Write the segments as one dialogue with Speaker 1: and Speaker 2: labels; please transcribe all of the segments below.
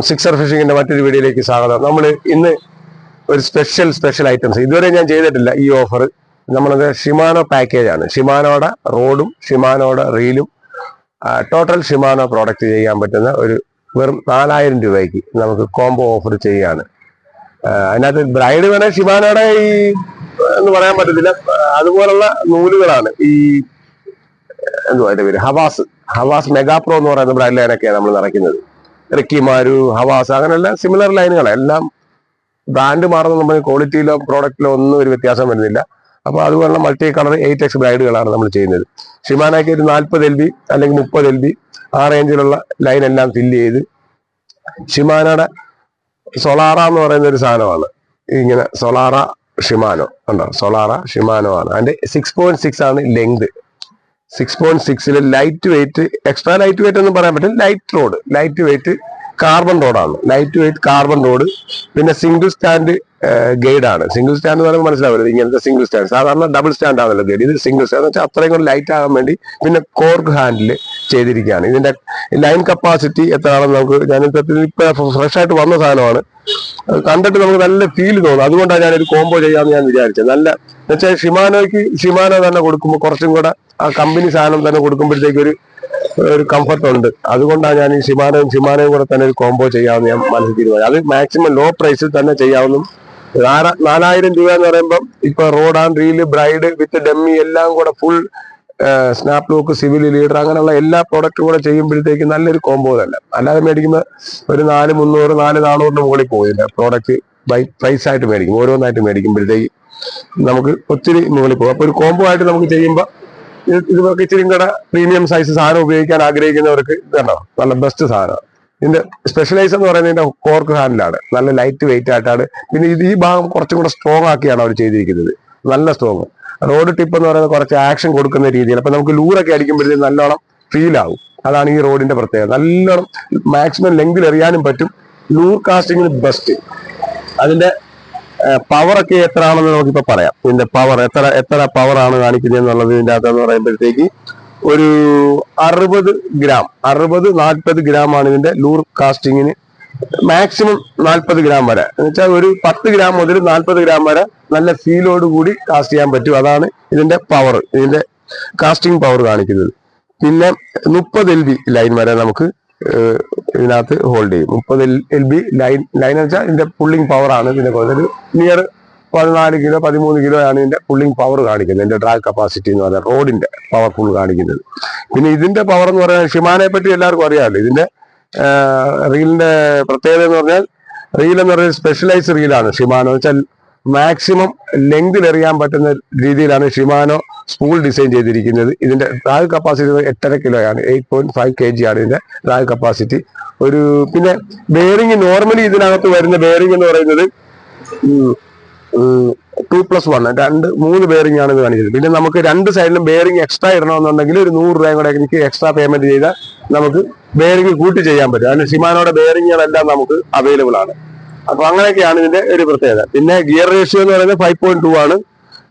Speaker 1: Sixer ഫിഷിങ്ങിന്റെ മറ്റൊരു വീഡിയോയിലേക്ക് സ്വാഗതം. നമ്മൾ ഇന്ന് ഒരു സ്പെഷ്യൽ ഐറ്റംസ് ഇതുവരെ ഞാൻ ചെയ്തിട്ടില്ല. ഈ ഓഫർ നമ്മളത് ഷിമാനോ പാക്കേജ് ആണ്. ഷിമാനോയുടെ റോഡും ഷിമാനോയുടെ റീലും ടോട്ടൽ ഷിമാനോ പ്രോഡക്റ്റ് ചെയ്യാൻ പറ്റുന്ന ഒരു വെറും 4000 രൂപയ്ക്ക് നമുക്ക് കോംബോ ഓഫർ ചെയ്യാണ്. അതിനകത്ത് ബ്രൈഡ് വേണേൽ ഷിമാനോയുടെ ഈ എന്ന് പറയാൻ പറ്റത്തില്ല, അതുപോലുള്ള നൂലുകളാണ്. ഈ എന്തുവാ അതിന്റെ പേര്, ഹവാസ് മെഗാ പ്രോ എന്ന് പറയുന്ന ബ്രൈഡ് ലൈനൊക്കെയാണ് നമ്മൾ നിറയ്ക്കുന്നത്. റിക്കിമാരു, ഹവാസ്, അങ്ങനെയുള്ള സിമിലർ ലൈനുകൾ എല്ലാം ബ്രാൻഡ് മാറുന്ന നമ്മൾ ക്വാളിറ്റിയിലോ പ്രോഡക്റ്റിലോ ഒന്നും ഒരു വ്യത്യാസം വരുന്നില്ല. അപ്പോൾ അതുപോലുള്ള മൾട്ടി കളർ 8X ബ്രൈഡുകളാണ് നമ്മൾ ചെയ്യുന്നത്. ഷിമാനയ്ക്ക് ഒരു 40 LB അല്ലെങ്കിൽ 30 LB ആ റേഞ്ചിലുള്ള ലൈൻ എല്ലാം ഫില്ല് ചെയ്ത് ഷിമാനയുടെ സൊളാറ എന്ന് പറയുന്ന ഒരു സാധനമാണ്. ഇങ്ങനെ സൊളാറ ഷിമാനോ ഉണ്ടോ, സൊളാറ ഷിമാനോ ആണ്. അതിന്റെ 6.6 ആണ് length. 6.6 light weight, extra light weight ഒന്നും പറയാൻ പറ്റില്ല. ലൈറ്റ് വെയിറ്റ് കാർബൺ റോഡാണ്. Light weight carbon road. പിന്നെ സിംഗിൾ സ്റ്റാൻഡ് ഗൈഡ് ആണ്. സിംഗിൾ സ്റ്റാൻഡ് എന്ന് പറയുമ്പോൾ മനസ്സിലാവില്ല, ഇങ്ങനത്തെ സിംഗിൾ സ്റ്റാൻഡ്. സാധാരണ ഡബിൾ സ്റ്റാൻഡ് ആണല്ലോ ഗൈഡ്, ഇത് സിംഗിൾ സ്റ്റാൻഡ് എന്ന് വെച്ചാൽ അത്രയും കൂടെ ലൈറ്റ് ആകാൻ വേണ്ടി. പിന്നെ കോർക്ക് ഹാൻഡിൽ ചെയ്തിരിക്കുകയാണ്. ഇതിന്റെ ലൈൻ കപ്പാസിറ്റി എത്രയാണെന്ന് നമുക്ക്, ഇപ്പൊ ഫ്രഷ് ആയിട്ട് വന്ന സാധനമാണ്, കണ്ടിട്ട് നമുക്ക് നല്ല ഫീൽ തോന്നും. അതുകൊണ്ടാണ് ഞാനൊരു കോംബോ ചെയ്യാമെന്ന് ഞാൻ വിചാരിച്ചത്. നല്ല എന്നുവെച്ചാൽ ഷിമാനോ തന്നെ കൊടുക്കുമ്പോൾ കുറച്ചും കൂടെ ആ കമ്പനി സാധനം തന്നെ കൊടുക്കുമ്പോഴത്തേക്ക് ഒരു കംഫർട്ട് ഉണ്ട്. അതുകൊണ്ടാണ് ഞാൻ ഈ ഷിമാനോയും കൂടെ തന്നെ ഒരു കോംബോ ചെയ്യാമെന്ന് ഞാൻ മനസ്സിൽ തീരുമാനം. അത് മാക്സിമം ലോ പ്രൈസിൽ തന്നെ ചെയ്യാവുന്നു. 4000 രൂപ എന്ന് പറയുമ്പോൾ ഇപ്പൊ road and reel, bride with dummy എല്ലാം കൂടെ full snap lock, civil leader, അങ്ങനെയുള്ള എല്ലാ പ്രോഡക്റ്റും കൂടെ ചെയ്യുമ്പോഴത്തേക്ക് നല്ലൊരു കോംബോ തന്നെ. അല്ലാതെ മേടിക്കുമ്പോൾ ഒരു 4300 4400 മുകളിൽ പോയില്ല. പ്രോഡക്റ്റ് ബൈ പ്രൈസ് ആയിട്ട് മേടിക്കും, ഓരോന്നായിട്ട് മേടിക്കുമ്പോഴത്തേക്ക് നമുക്ക് ഒത്തിരി മുകളിൽ പോകും. അപ്പൊ ഒരു കോംബോ ആയിട്ട് നമുക്ക് ചെയ്യുമ്പോൾ ഇതൊക്കെ ഇച്ചിരി കൂടെ പ്രീമിയം സൈസ് സാധനം ഉപയോഗിക്കാൻ ആഗ്രഹിക്കുന്നവർക്ക് ഇതുണ്ടോ, നല്ല ബെസ്റ്റ് സാധനമാണ്. ഇതിന്റെ സ്പെഷ്യലൈസ് എന്ന് പറയുന്നത് ഇതിന്റെ കോർക്ക് ഹാൻഡിലാണ്. നല്ല ലൈറ്റ് വെയിറ്റ് ആയിട്ടാണ്. പിന്നെ ഈ ഭാഗം കുറച്ചും കൂടെ സ്ട്രോങ് ആക്കിയാണ് അവർ ചെയ്തിരിക്കുന്നത്. നല്ല സ്ട്രോങ്. റോഡ് ടിപ്പ് എന്ന് പറയുന്നത് കുറച്ച് ആക്ഷൻ കൊടുക്കുന്ന രീതിയിൽ. അപ്പൊ നമുക്ക് ലൂറൊക്കെ അടിക്കുമ്പോഴത്തേക്ക് നല്ലോണം ഫീൽ ആവും. അതാണ് ഈ റോഡിന്റെ പ്രത്യേകത. നല്ലോണം മാക്സിമം ലെങ്തിൽ എറിയാനും പറ്റും. ലൂർ കാസ്റ്റിങ്ങിന് ബെസ്റ്റ്. അതിന്റെ പവറൊക്കെ എത്ര ആണെന്ന് നമുക്കിപ്പോ പറയാം. ഇതിന്റെ പവർ എത്ര പവറാണ് കാണിക്കുന്നത് എന്നുള്ളത് ഇതിന്റെ അകത്തെന്ന് പറയുമ്പോഴത്തേക്ക് ഒരു 60-40 ഗ്രാമാണ് ഇതിന്റെ ലൂർ കാസ്റ്റിങ്ങിന്. മാക്സിമം 40 ഗ്രാം വരെ, എന്ന് വെച്ചാൽ ഒരു 10 ഗ്രാം മുതൽ 40 ഗ്രാം വരെ നല്ല ഫീലോട് കൂടി കാസ്റ്റ് ചെയ്യാൻ പറ്റും. അതാണ് ഇതിന്റെ പവർ, ഇതിന്റെ കാസ്റ്റിംഗ് പവർ കാണിക്കുന്നത്. പിന്നെ 30 LB ലൈൻ വരെ നമുക്ക് ഇതിനകത്ത് ഹോൾഡ് ചെയ്യും. 30 LB ലൈൻ എന്ന് വെച്ചാൽ ഇതിന്റെ പുള്ളിങ് പവർ ആണ്. ഇതിന്റെ ഒരു നിയർ 14 കിലോ 13 കിലോ ആണ് ഇതിന്റെ പുള്ളിങ് പവർ കാണിക്കുന്നത്. ഇതിന്റെ ഡ്രാഗ് കപ്പാസിറ്റി എന്ന് പറഞ്ഞാൽ റോഡിന്റെ പവർഫുൾ കാണിക്കുന്നത്. പിന്നെ ഇതിന്റെ പവർ എന്ന് പറഞ്ഞാൽ ഷിമാനയെ പറ്റി എല്ലാവർക്കും അറിയാമല്ലോ. ഇതിന്റെ റീലിന്റെ പ്രത്യേകത എന്ന് പറഞ്ഞാൽ, റീൽ എന്ന് പറയുന്നത് സ്പെഷ്യലൈസ് റീലാണ്. ഷിമാനോ എന്ന് വെച്ചാൽ മാക്സിമം ലെങ്തിൽ എറിയാൻ പറ്റുന്ന രീതിയിലാണ് ഷിമാനോ സ്പൂൾ ഡിസൈൻ ചെയ്തിരിക്കുന്നത്. ഇതിന്റെ ഡ്രാഗ് കപ്പാസിറ്റി 8.5 കിലോയാണ്. 8.5 kg ആണ് ഇതിന്റെ ഡ്രാഗ് കപ്പാസിറ്റി. പിന്നെ ബെയറിംഗ്, നോർമലി ഇതിനകത്ത് വരുന്ന ബെയറിംഗ് എന്ന് പറയുന്നത് 2+1 3 ബെയറിംഗ് ആണ് ഇത് കാണിക്കുന്നത്. പിന്നെ നമുക്ക് 2 സൈഡിലും ബെയറിംഗ് എക്സ്ട്രാ ഇടണമെന്നുണ്ടെങ്കിൽ ഒരു 100 രൂപയും കൂടെ എനിക്ക് എക്സ്ട്രാ പേയ്മെന്റ് ചെയ്താൽ നമുക്ക് ബെയറിംഗ് കൂട്ടി ചെയ്യാൻ പറ്റും. അതിന് ഷിമാനോയുടെ ബെയറിങ്ങുകളെല്ലാം നമുക്ക് അവൈലബിൾ ആണ്. അപ്പൊ അങ്ങനെയൊക്കെയാണ് ഇതിന്റെ ഒരു പ്രത്യേകത. പിന്നെ ഗിയർ റേഷ്യോ എന്ന് പറയുന്നത് 5.2 ആണ്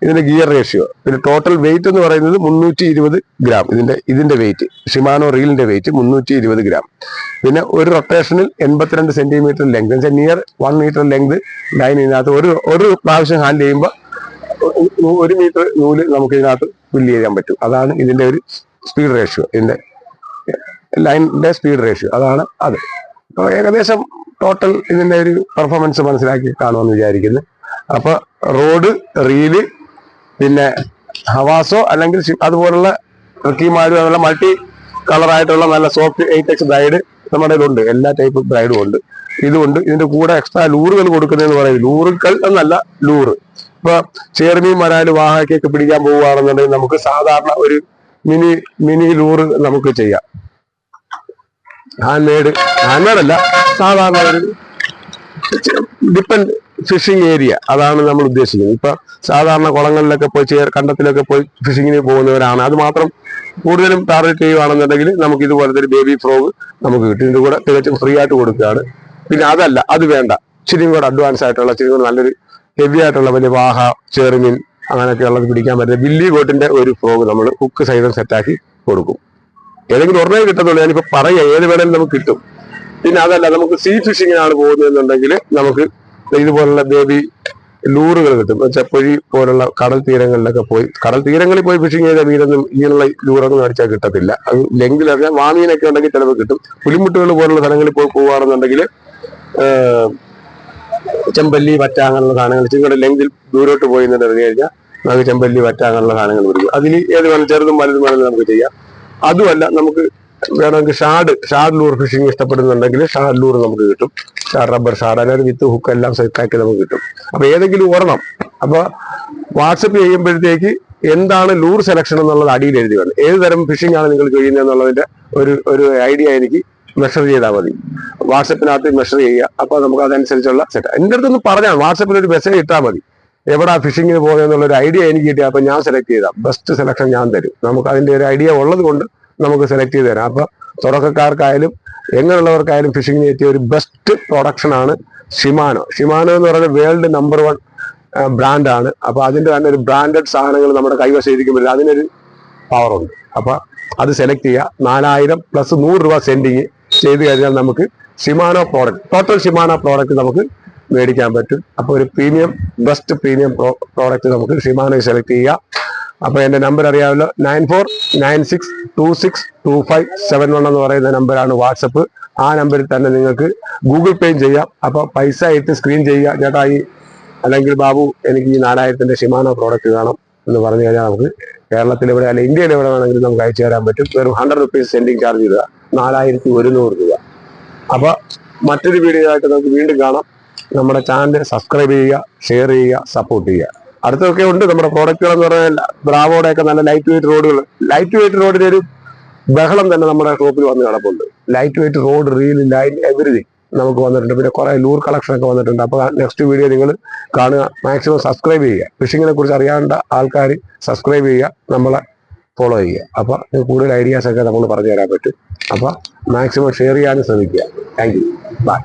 Speaker 1: ഇതിന്റെ ഗിയർ റേഷ്യോ. പിന്നെ ടോട്ടൽ വെയിറ്റ് എന്ന് പറയുന്നത് 320 ഗ്രാം. ഇതിന്റെ വെയിറ്റ്, ഷിമാനോ റീലിന്റെ വെയിറ്റ് 320 ഗ്രാം. പിന്നെ ഒരു റൊട്ടേഷനിൽ 82 സെന്റിമീറ്റർ ലെങ്ത്, എന്ന് വെച്ചാൽ നിയർ 1 മീറ്റർ ലെങ്ത് ലൈൻ ഇതിനകത്ത് ഒരു പ്രാവശ്യം ഹാൻഡിൽ ചെയ്യുമ്പോൾ 1 മീറ്റർ നൂല് നമുക്ക് ഇതിനകത്ത് ഫില്ല് ചെയ്യാൻ പറ്റും. അതാണ് ഇതിന്റെ ഒരു സ്പീഡ് റേഷ്യോ, ഇതിന്റെ ലൈനിന്റെ സ്പീഡ് റേഷ്യോ അതാണ് അത്. അപ്പോൾ ഏകദേശം ടോട്ടൽ ഇതിന്റെ ഒരു പെർഫോമൻസ് മനസ്സിലാക്കി കാണുമെന്ന് വിചാരിക്കുന്നു. അപ്പൊ റോഡ്, റീല്, പിന്നെ ഹവാസോ അല്ലെങ്കിൽ അതുപോലുള്ള റിക്കിമാരും അതുള്ള മൾട്ടി കളറായിട്ടുള്ള നല്ല സോഫ്റ്റ് 8X ബ്രൈഡ് നമ്മുടെ ഉണ്ട്. എല്ലാ ടൈപ്പ് ബ്രൈഡും ഉണ്ട്. ഇതുകൊണ്ട് ഇതിന്റെ കൂടെ എക്സ്ട്രാ ലൂറുകൾ കൊടുക്കുന്നതെന്ന് പറയുന്നത്, ലൂറുകൾ എന്നല്ല, ലൂറ്. ഇപ്പൊ ചേർമീൻ, മരാല്, വാഹക്കൊക്കെ പിടിക്കാൻ പോവുകയാണെന്നുണ്ടെങ്കിൽ നമുക്ക് സാധാരണ ഒരു മിനി ലൂറ് നമുക്ക് ചെയ്യാം. ഹാൻഡ് അല്ല, സാധാരണ ഒരു ഡിപ്പെൻഡ് ഫിഷിംഗ് ഏരിയ, അതാണ് നമ്മൾ ഉദ്ദേശിക്കുന്നത്. ഇപ്പൊ സാധാരണ കുളങ്ങളിലൊക്കെ പോയി, കണ്ടത്തിലൊക്കെ പോയി ഫിഷിങ്ങിന് പോകുന്നവരാണ്. അത് മാത്രം കൂടുതലും ടാർഗറ്റ് ചെയ്യുകയാണെന്നുണ്ടെങ്കിൽ നമുക്ക് ഇതുപോലത്തെ ഒരു ബേബി ഫ്രോഗ് നമുക്ക് കിട്ടും. ഇതിന്റെ കൂടെ തികച്ചും ഫ്രീ ആയിട്ട് കൊടുക്കുകയാണ്. പിന്നെ അതല്ല, അത് വേണ്ട, ഇച്ചിരിയും കൂടെ അഡ്വാൻസ് ആയിട്ടുള്ള, ഇച്ചിരി കൂടെ നല്ലൊരു ഹെവി ആയിട്ടുള്ള വലിയ വാഹ, ചെറുമീൻ അങ്ങനെയൊക്കെ ഉള്ളത് പിടിക്കാൻ പറ്റുന്ന ബില്ലി ബോട്ടിന്റെ ഒരു ഫ്രോഗ് നമ്മൾ ഹുക്ക് സൈഡും സെറ്റാക്കി കൊടുക്കും. ഏതെങ്കിലും ഒരെണ്ണേ കിട്ടത്തുള്ളൂ. ഞാനിപ്പോ പറയാം, ഏത് വേണേലും നമുക്ക് കിട്ടും. പിന്നെ അതല്ല നമുക്ക് സീ ഫിഷിങ്ങിനാണ് പോകുന്നതെന്നുണ്ടെങ്കിൽ നമുക്ക് ഇതുപോലുള്ള ബേബി ലൂറുകൾ കിട്ടും. ചെപ്പൊഴി പോലുള്ള കടൽ തീരങ്ങളിലൊക്കെ പോയി, കടൽ തീരങ്ങളിൽ പോയി ഫിഷിങ് ചെയ്ത മീനൊന്നും ഇങ്ങനെയുള്ള ലൂറൊന്നും അടിച്ചാൽ കിട്ടത്തില്ല. അത് ലെങ്കിലറിയാം വാമീനൊക്കെ ഉണ്ടെങ്കിൽ ചിലപ്പോൾ കിട്ടും. പുലിമുട്ടുകൾ പോലുള്ള സ്ഥലങ്ങളിൽ പോയി പോവുകയാണെന്നുണ്ടെങ്കിൽ ചെമ്പല്ലി വറ്റ അങ്ങനെയുള്ള സാധനങ്ങൾ ചിങ്ങളുടെ ലെങ്കിൽ ദൂരോട്ട് പോയി എന്ന് പറഞ്ഞു കഴിഞ്ഞാൽ നമുക്ക് ചെമ്പല്ലി വറ്റ അങ്ങനെയുള്ള സാധനങ്ങൾ പിടിക്കും. അതിൽ ഏത് വേണം, ചെറുതും വലുതും വേണമെങ്കിൽ നമുക്ക് ചെയ്യാം. അതുമല്ല നമുക്ക് വേണമെങ്കിൽ ഷാഡ് ലൂർ ഫിഷിംഗ് ഇഷ്ടപ്പെടുന്നുണ്ടെങ്കിൽ ഷാഡ് ലൂർ നമുക്ക് കിട്ടും. റബ്ബർ ഷാഡ് അല്ലെങ്കിൽ വിത്ത് ഹുക്ക് എല്ലാം സെറ്റാക്കി നമുക്ക് കിട്ടും. അപ്പൊ ഏതെങ്കിലും ഒരെണ്ണം അപ്പൊ വാട്സപ്പ് ചെയ്യുമ്പോഴത്തേക്ക് എന്താണ് ലൂർ സെലക്ഷൻ എന്നുള്ളത് അടിയിൽ എഴുതി വേണം. ഏത് തരം ഫിഷിംഗ് ആണ് നിങ്ങൾ ചെയ്യുന്നത് എന്നുള്ളതിന്റെ ഒരു ഐഡിയ എനിക്ക് മെഷർ ചെയ്താൽ മതി. വാട്സപ്പിനകത്ത് മെഷർ ചെയ്യുക. അപ്പൊ നമുക്ക് അതനുസരിച്ചുള്ള സെറ്റ് എന്റെ അടുത്തൊന്ന് പറഞ്ഞാൽ വാട്സപ്പിൽ ഒരു മെസ്സേജ് ഇട്ടാൽ മതി. എവിടാ ഫിഷിങ്ങിന് പോകുന്നതെന്നുള്ള ഒരു ഐഡിയ എനിക്ക് കിട്ടിയ അപ്പൊ ഞാൻ സെലക്ട് ചെയ്താൽ ബെസ്റ്റ് സെലക്ഷൻ ഞാൻ തരും. നമുക്ക് അതിന്റെ ഒരു ഐഡിയ ഉള്ളത് കൊണ്ട് നമുക്ക് സെലക്ട് ചെയ്ത് തരാം. അപ്പൊ തുടക്കക്കാർക്കായാലും എങ്ങനെയുള്ളവർക്കായാലും ഫിഷിങ്ങിന് പറ്റിയ ഒരു ബെസ്റ്റ് പ്രൊഡക്ഷൻ ആണ് ഷിമാനോ. ഷിമാനോ എന്ന് പറയുന്നത് വേൾഡ് നമ്പർ 1 ബ്രാൻഡാണ്. അപ്പൊ അതിന്റെ തന്നെ ഒരു ബ്രാൻഡഡ് സാധനങ്ങൾ നമ്മുടെ കൈവശം ഇരിക്കുമ്പോൾ അതിനൊരു പവറുണ്ട്. അപ്പൊ അത് സെലക്ട് ചെയ്യുക. 4000 പ്ലസ് 100 രൂപ സെൻഡിങ് ചെയ്ത് കഴിഞ്ഞാൽ നമുക്ക് Shimano product, total Shimano product നമുക്ക് മേടിക്കാൻ പറ്റും. അപ്പൊ ഒരു ബെസ്റ്റ് പ്രീമിയം പ്രോഡക്റ്റ് നമുക്ക് ഷിമാനോ സെലക്ട് ചെയ്യുക. അപ്പൊ എന്റെ നമ്പർ അറിയാമല്ലോ, 9496262571 എന്ന് പറയുന്ന നമ്പറാണ് വാട്സപ്പ്. ആ നമ്പറിൽ തന്നെ നിങ്ങൾക്ക് ഗൂഗിൾ പേ ചെയ്യാം. അപ്പൊ പൈസ ഇട്ട് സ്ക്രീൻ ചെയ്യുക, ചേട്ടാ ഈ അല്ലെങ്കിൽ ബാബു എനിക്ക് ഈ 4000ന്റെ ഷിമാനോ പ്രോഡക്റ്റ് വേണം എന്ന് പറഞ്ഞു കഴിഞ്ഞാൽ നമുക്ക് കേരളത്തിൽ എവിടെ അല്ല ഇന്ത്യയിൽ എവിടെ വേണമെങ്കിലും നമുക്ക് അയച്ചു തരാൻ പറ്റും. വെറും 100 റുപ്പീസ് സെൻഡിങ് ചാർജ് ഇടുക, 4100 രൂപ. അപ്പൊ മറ്റൊരു വീഡിയോ ആയിട്ട് നമുക്ക് വീണ്ടും കാണാം. നമ്മുടെ ചാനൽ സബ്സ്ക്രൈബ് ചെയ്യുക, ഷെയർ ചെയ്യുക, സപ്പോർട്ട് ചെയ്യുക. അടുത്തൊക്കെ ഉണ്ട് നമ്മുടെ പ്രോഡക്റ്റുകൾ എന്ന് പറഞ്ഞാൽ ബ്രാവോയുടെ ഒക്കെ നല്ല ലൈറ്റ് വെയിറ്റ് റോഡിന് ഒരു ബഹളം തന്നെ നമ്മുടെ ഷോപ്പിൽ വന്ന് കിടപ്പുണ്ട്. Light weight road, reel, line, everything നമുക്ക് വന്നിട്ടുണ്ട്. പിന്നെ കുറെ ലൂർ കളക്ഷൻ ഒക്കെ വന്നിട്ടുണ്ട്. അപ്പൊ നെക്സ്റ്റ് വീഡിയോ നിങ്ങൾ കാണുക. മാക്സിമം സബ്സ്ക്രൈബ് ചെയ്യുക. ഫിഷിങ്ങിനെ കുറിച്ച് അറിയാണ്ട ആൾക്കാർ സബ്സ്ക്രൈബ് ചെയ്യുക, നമ്മളെ ഫോളോ ചെയ്യുക. അപ്പൊ കൂടുതൽ ഐഡിയാസ് ഒക്കെ നമ്മൾ പറഞ്ഞു തരാൻ പറ്റും. അപ്പൊ മാക്സിമം ഷെയർ ചെയ്യാനും ശ്രമിക്കുക. Thank you. ബൈ.